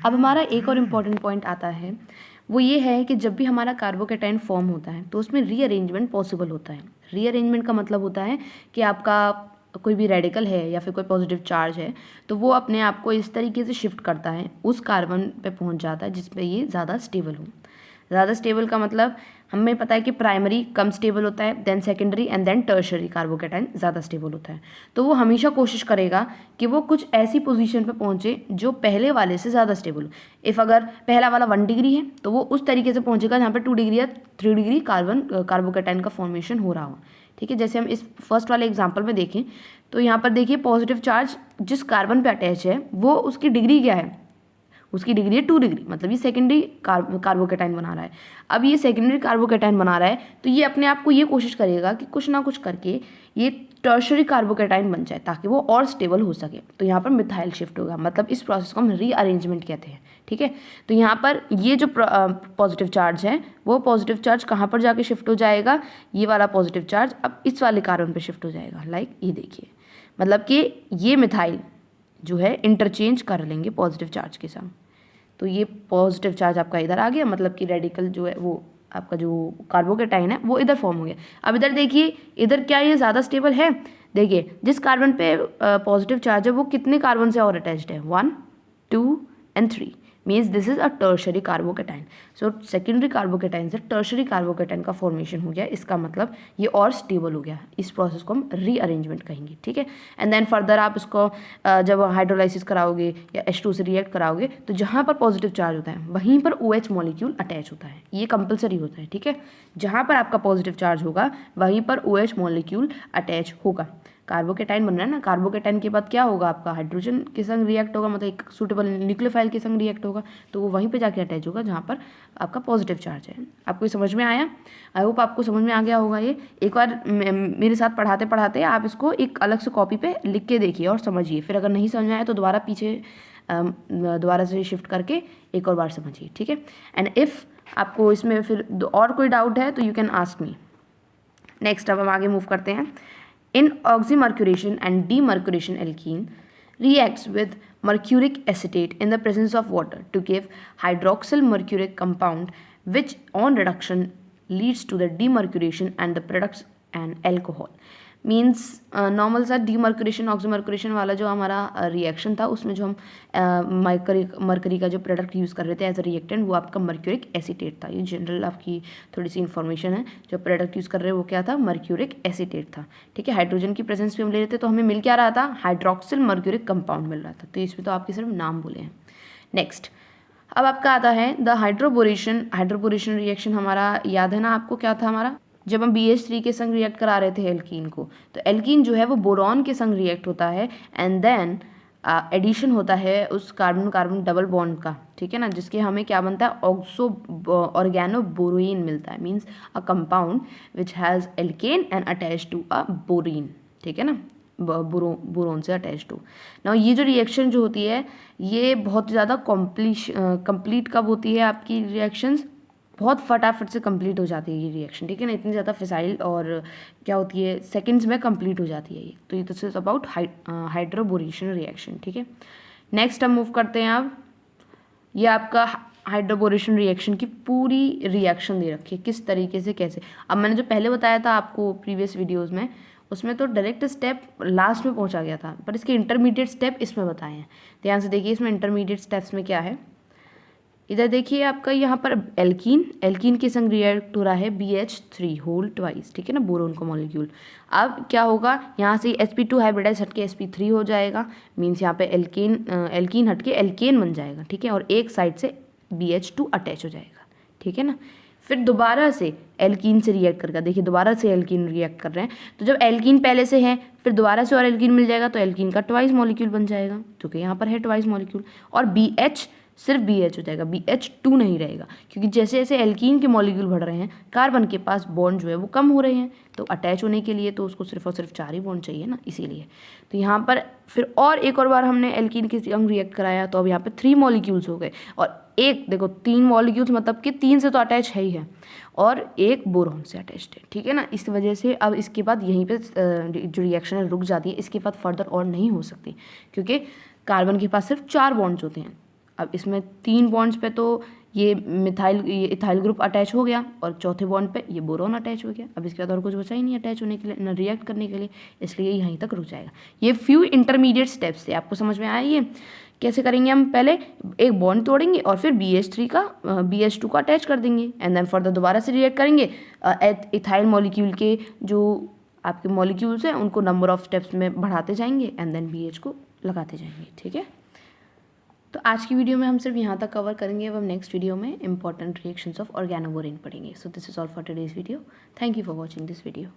अब हमारा एक और इम्पॉर्टेंट पॉइंट आता है, वो ये है कि जब भी हमारा कार्बोकेटाइन फॉर्म होता है तो उसमें रीअरेंजमेंट पॉसिबल होता है। रीअरेंजमेंट का मतलब होता है कि आपका कोई भी रेडिकल है या फिर कोई पॉजिटिव चार्ज है तो वो अपने आप को इस तरीके से शिफ्ट करता है, उस कार्बन पे पहुंच जाता है जिस पे ये ज़्यादा स्टेबल हो। ज़्यादा स्टेबल का मतलब हमें पता है कि प्राइमरी कम स्टेबल होता है, then secondary and then tertiary carbocation ज़्यादा स्टेबल होता है। तो वो हमेशा कोशिश करेगा कि वो कुछ ऐसी पोजीशन पे पहुंचे जो पहले वाले से ज़्यादा स्टेबल हो। इफ़ अगर पहला वाला 1 डिग्री है तो वो उस तरीके से पहुंचेगा जहाँ पे 2 डिग्री या 3 डिग्री कार्बोकेटाइन का फॉर्मेशन हो रहा हो। ठीक है, जैसे हम इस फर्स्ट वाले एग्जाम्पल में देखें तो यहाँ पर देखिए पॉजिटिव चार्ज जिस कार्बन पे अटैच है वो उसकी डिग्री क्या है, उसकी डिग्री है 2 डिग्री, मतलब ये सेकेंडरी कार्बोकेटाइन बना रहा है। अब ये सेकेंडरी कार्बोकेटाइन बना रहा है तो ये अपने आप को ये कोशिश करेगा कि कुछ ना कुछ करके ये टर्शरी कार्बोकेटाइन बन जाए ताकि वो और स्टेबल हो सके। तो यहाँ पर मिथाइल शिफ्ट होगा, मतलब इस प्रोसेस को हम रीअरेंजमेंट कहते हैं। ठीक है, तो यहाँ पर ये जो पॉजिटिव चार्ज है वो पॉजिटिव चार्ज कहाँ पर जाके शिफ्ट हो जाएगा, ये वाला पॉजिटिव चार्ज अब इस वाले कार्बन पर शिफ्ट हो जाएगा। लाइक ये देखिए, मतलब कि ये मिथाइल जो है इंटरचेंज कर लेंगे पॉजिटिव चार्ज के साथ। तो ये पॉजिटिव चार्ज आपका इधर आ गया, मतलब कि रेडिकल जो है वो आपका जो कार्बोकेटाइन है वो इधर फॉर्म हो गया। अब इधर देखिए, इधर क्या ये ज़्यादा स्टेबल है? देखिए जिस कार्बन पे पॉजिटिव चार्ज है वो कितने कार्बन से और अटैच्ड है, 1 2 and 3, means this is a tertiary carbocation. So secondary carbocation से टर्शरी कार्बोकेटाइन का फॉर्मेशन हो गया, इसका मतलब ये और स्टेबल हो गया। इस प्रोसेस को हम रीअरेंजमेंट कहेंगे। ठीक है, एंड देन फर्दर आप इसको जब हाइड्रोलाइसिस कराओगे या H2 से रिएक्ट कराओगे तो जहाँ पर पॉजिटिव चार्ज होता है वहीं पर OH मॉलिक्यूल अटैच होता है, ये कंपलसरी होता है। ठीक है, जहाँ पर आपका पॉजिटिव चार्ज होगा वहीं पर OH मॉलिक्यूल अटैच होगा। कार्बोकेटाइन बन रहा है ना, कार्बोकेटाइन के बाद क्या होगा, आपका हाइड्रोजन के संग रिएक्ट होगा, मतलब एक सूटेबल न्यूक्लियोफाइल के संग रिएक्ट होगा, तो वो वहीं पे जाके अटैच होगा जहाँ पर आपका पॉजिटिव चार्ज है। आपको ये समझ में आया? आई होप आपको समझ में आ गया होगा। ये एक बार मेरे साथ पढ़ाते पढ़ाते आप इसको एक अलग से कॉपी पे लिख के देखिए और समझिए, फिर अगर नहीं समझ में आया तो दोबारा पीछे दोबारा से शिफ्ट करके एक और बार समझिए। ठीक है, एंड इफ़ आपको इसमें फिर और कोई डाउट है तो you can ask me. Next अब हम आगे मूव करते हैं। In oxymercuration and demercuration, alkene reacts with mercuric acetate in the presence of water to give hydroxyl mercuric compound, which on reduction leads to the demercuration and the products and alcohol. Means normal सा demercuration oxymercuration वाला जो हमारा reaction था उसमें जो हम mercury का जो प्रोडक्ट यूज़ कर रहे थे एज अ रिएक्टेंट वो आपका मर्क्यूरिक एसीटेट था। ये जनरल आपकी थोड़ी सी इन्फॉर्मेशन है। जो प्रोडक्ट यूज़ कर रहे हैं वो क्या था, मर्क्यूरिक एसीटेट था। ठीक है, हाइड्रोजन की प्रेजेंस में हम ले रहे थे तो हमें मिल क्या रहा था, हाइड्रोक्सिल मर्क्यूरिक कंपाउंड मिल रहा था। तो इसमें तो आपके सिर्फ नाम बोले हैं। नेक्स्ट अब आपका आता है द हाइड्रोबोरेशन। हाइड्रोबोरेशन रिएक्शन हमारा याद है ना आपको, क्या था हमारा, जब हम BH3 के संग रिएक्ट करा रहे थे एल्कीन को, तो एल्कीन जो है वो बोरॉन के संग रिएक्ट होता है एंड देन एडिशन होता है उस कार्बन कार्बन डबल बॉन्ड का। ठीक है ना, जिसके हमें क्या बनता है, ऑक्सो ऑर्गेनो बोरोइन मिलता है, means a compound which has alkane and attach to a borane. ठीक है ना, बोरोन से अटैच्ड हो ना। ये जो रिएक्शन जो होती है ये बहुत ज़्यादा कंप्लीट कब होती है, आपकी रिएक्शंस बहुत फटाफट से कंप्लीट हो जाती है ये रिएक्शन। ठीक है ना, इतनी ज़्यादा फिसाइल और क्या होती है, सेकंड्स में कंप्लीट हो जाती है ये। तो ये this is about hydroboration reaction. ठीक है, नेक्स्ट हम मूव करते हैं। अब ये आपका हाइड्रोबोरेशन रिएक्शन की पूरी रिएक्शन दे रखी है किस तरीके से कैसे। अब मैंने जो पहले बताया था आपको प्रीवियस वीडियोज़ में, उसमें तो डायरेक्ट स्टेप लास्ट में पहुंचा गया था, पर इसके इंटरमीडिएट स्टेप इसमें बताए हैं। ध्यान से देखिए इसमें इंटरमीडिएट स्टेप्स में क्या है। इधर देखिए आपका यहाँ पर एल्कीन के संग रिएक्ट हो रहा है BH3 होल ट्वाइस। ठीक है ना, बोरोन का मॉलिक्यूल। अब क्या होगा, यहाँ से sp2 हाइब्रिडाइज हटके sp3 हो जाएगा, मीन्स यहाँ पे एल्कीन हटके एल्केन बन जाएगा। ठीक है, और एक साइड से BH2 अटैच हो जाएगा। ठीक है ना, फिर दोबारा से एल्कीन से रिएक्ट करके देखिए, दोबारा से एल्कीन रिएक्ट कर रहे हैं, तो जब एल्कीन पहले से है फिर दोबारा से और एल्कीन मिल जाएगा तो एल्कीन का ट्वाइस मॉलिक्यूल बन जाएगा, क्योंकि यहाँ पर है ट्वाइस मॉलिक्यूल। और BH सिर्फ BH हो जाएगा, BH2 नहीं रहेगा, क्योंकि जैसे जैसे एल्कीन के मॉलिक्यूल बढ़ रहे हैं कार्बन के पास बॉन्ड जो है वो कम हो रहे हैं, तो अटैच होने के लिए तो उसको सिर्फ और सिर्फ 4 ही बॉन्ड चाहिए ना, इसीलिए। तो यहाँ पर फिर और एक और बार हमने एल्कीन के संग रिएक्ट कराया तो अब यहाँ पे 3 मॉलिक्यूल्स हो गए, और एक देखो 3 मॉलिक्यूल्स मतलब कि 3 से तो अटैच है ही है, और एक बोरॉन से अटैच्ड है। ठीक है ना, इस वजह से अब इसके बाद यहीं पे जो रिएक्शन है रुक जाती है, इसके बाद फर्दर और नहीं हो सकती, क्योंकि कार्बन के पास सिर्फ 4 बॉन्ड्स होते हैं। अब इसमें 3 बॉन्ड्स पे तो ये इथाइल ग्रुप अटैच हो गया और चौथे बॉन्ड पे ये बोरॉन अटैच हो गया। अब इसके बाद और कुछ बचा ही नहीं अटैच होने के लिए, ना रिएक्ट करने के लिए, इसलिए यहीं तक रुक जाएगा। ये फ्यू इंटरमीडिएट स्टेप्स थे, आपको समझ में आया ये कैसे करेंगे। हम पहले एक बॉन्ड तोड़ेंगे और फिर BH3 का BH2 को अटैच कर देंगे एंड देन फर्दर दोबारा से रिएक्ट करेंगे इथाइल मॉलिक्यूल के जो आपके मॉलिक्यूल्स हैं उनको नंबर ऑफ स्टेप्स में बढ़ाते जाएंगे एंड देन BH को लगाते जाएंगे। ठीक है, तो आज की वीडियो में हम सिर्फ यहाँ तक कवर करेंगे। अब हम नेक्स्ट वीडियो में इंपॉर्टेंट रिएक्शंस ऑफ ऑर्गेनोबोरिन पढ़ेंगे। So this is all for today's video. Thank you for watching this video.